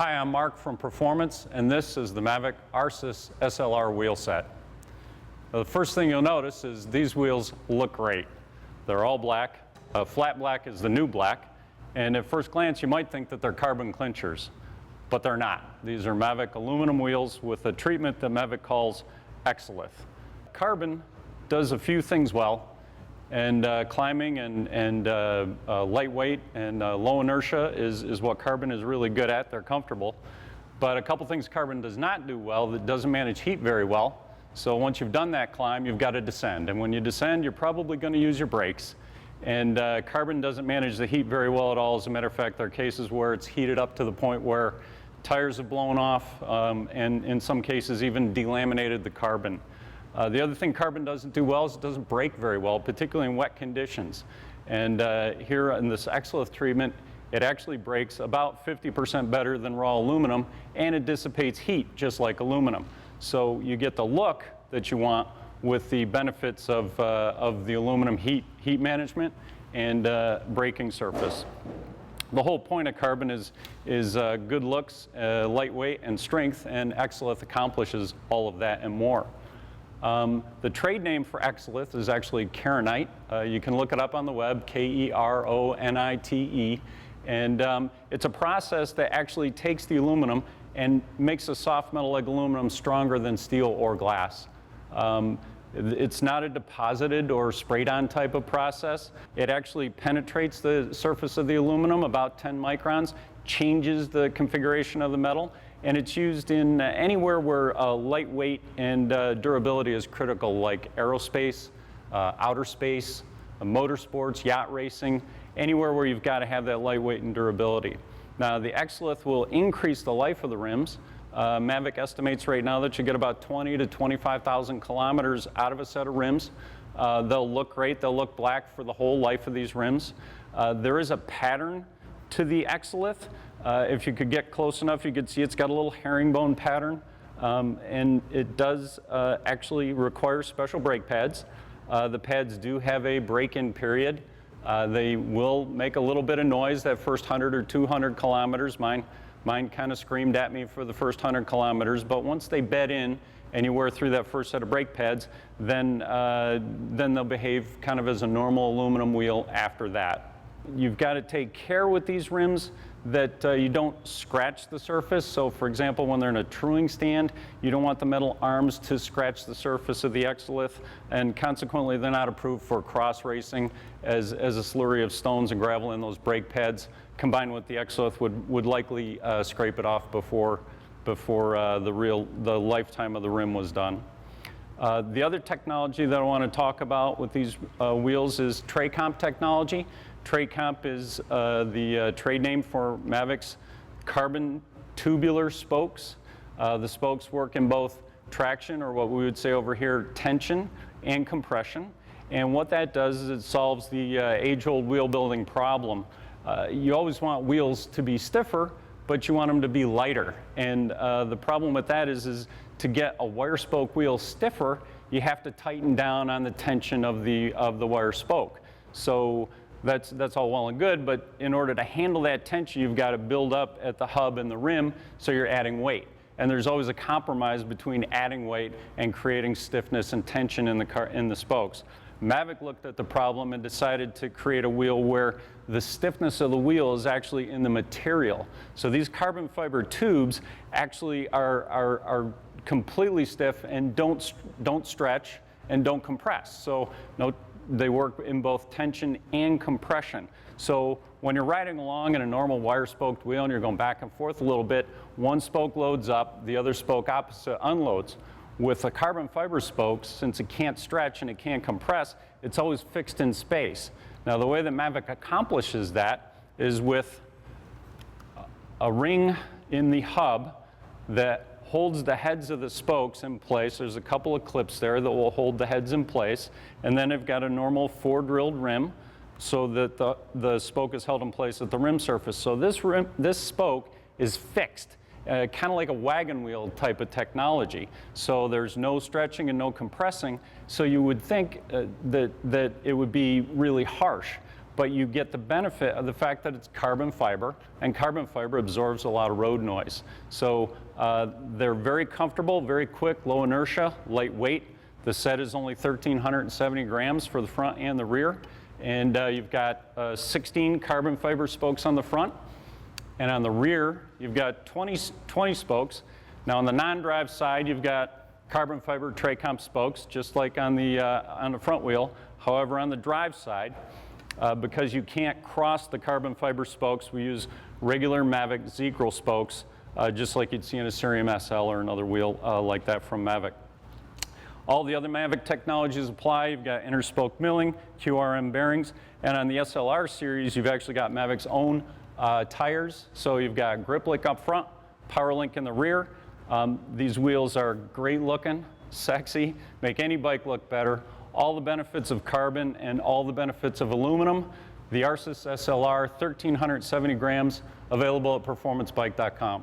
Hi, I'm Mark from Performance, and this is the Mavic R-Sys SLR wheel set. The first thing you'll notice is these wheels look great. They're all black. Flat black is the new black, and at first glance you might think that they're carbon clinchers, but they're not. These are Mavic aluminum wheels with a treatment that Mavic calls Exalith. Carbon does a few things well, and climbing and lightweight and low inertia is what carbon is really good at. They're comfortable. But a couple things carbon does not do well, that doesn't manage heat very well. So once you've done that climb, you've got to descend. And when you descend, you're probably going to use your brakes. And carbon doesn't manage the heat very well at all. As a matter of fact, there are cases where it's heated up to the point where tires have blown off, and in some cases even delaminated the carbon. The other thing carbon doesn't do well is it doesn't break very well, particularly in wet conditions. And here in this Exalith treatment, it actually breaks about 50% better than raw aluminum, and it dissipates heat just like aluminum. So you get the look that you want with the benefits of the aluminum heat management and braking surface. The whole point of carbon is good looks, lightweight, and strength, and Exalith accomplishes all of that and more. The trade name for Exalith is actually Keronite. You can look it up on the web, K-E-R-O-N-I-T-E. And it's a process that actually takes the aluminum and makes a soft metal like aluminum stronger than steel or glass. It's not a deposited or sprayed on type of process. It actually penetrates the surface of the aluminum about 10 microns, changes the configuration of the metal, and it's used in anywhere where lightweight and durability is critical, like aerospace, outer space, motorsports, yacht racing, anywhere where you've got to have that lightweight and durability. Now, the Exalith will increase the life of the rims. Mavic estimates right now that you get about 20 to 25,000 kilometers out of a set of rims. They'll look great. They'll look black for the whole life of these rims. There is a pattern to the Exalith. If you could get close enough, you could see it's got a little herringbone pattern, and it does actually require special brake pads. The pads do have a break-in period. They will make a little bit of noise that first 100 or 200 kilometers. Mine kind of screamed at me for the first 100 kilometers, but once they bed in and you wear through that first set of brake pads, then they'll behave kind of as a normal aluminum wheel after that. You've got to take care with these rims that you don't scratch the surface. So for example, when they're in a truing stand, you don't want the metal arms to scratch the surface of the Exalith, and consequently they're not approved for cross racing, as a slurry of stones and gravel in those brake pads combined with the Exalith would likely scrape it off before the lifetime of the rim was done. The other technology that I want to talk about with these wheels is Tracomp technology. Tracomp is the trade name for Mavic's carbon tubular spokes. The spokes work in both traction, or what we would say over here, tension, and compression. And what that does is it solves the age-old wheel building problem. You always want wheels to be stiffer, but you want them to be lighter. And the problem with that is to get a wire spoke wheel stiffer, you have to tighten down on the tension of the wire spoke. So that's all well and good, but in order to handle that tension, you've got to build up at the hub and the rim, so you're adding weight. And there's always a compromise between adding weight and creating stiffness and tension in the spokes. Mavic looked at the problem and decided to create a wheel where the stiffness of the wheel is actually in the material. So these carbon fiber tubes actually are completely stiff and don't stretch and don't compress. So they work in both tension and compression. So when you're riding along in a normal wire-spoked wheel and you're going back and forth a little bit, one spoke loads up, the other spoke opposite unloads. With the carbon fiber spokes, since it can't stretch and it can't compress, it's always fixed in space. Now, the way that Mavic accomplishes that is with a ring in the hub that holds the heads of the spokes in place. There's a couple of clips there that will hold the heads in place. And then I've got a normal 4-drilled rim so that the spoke is held in place at the rim surface. So this spoke is fixed. Kind of like a wagon wheel type of technology. So there's no stretching and no compressing. So you would think that it would be really harsh. but you get the benefit of the fact that it's carbon fiber, and carbon fiber absorbs a lot of road noise. So they're very comfortable, very quick, low inertia, lightweight. The set is only 1,370 grams for the front and the rear. And you've got 16 carbon fiber spokes on the front. And on the rear, you've got 20 spokes. Now on the non-drive side, you've got carbon fiber Tracomp spokes, just like on the front wheel. However, on the drive side, because you can't cross the carbon fiber spokes, we use regular Mavic Exalith spokes, just like you'd see in a Cerium SL or another wheel like that from Mavic. All the other Mavic technologies apply. You've got interspoke milling, QRM bearings, and on the SLR series, you've actually got Mavic's own tires. So you've got GripLink up front, PowerLink in the rear. These wheels are great looking, sexy, make any bike look better. All the benefits of carbon and all the benefits of aluminum. The R-Sys SLR, 1,370 grams, available at performancebike.com.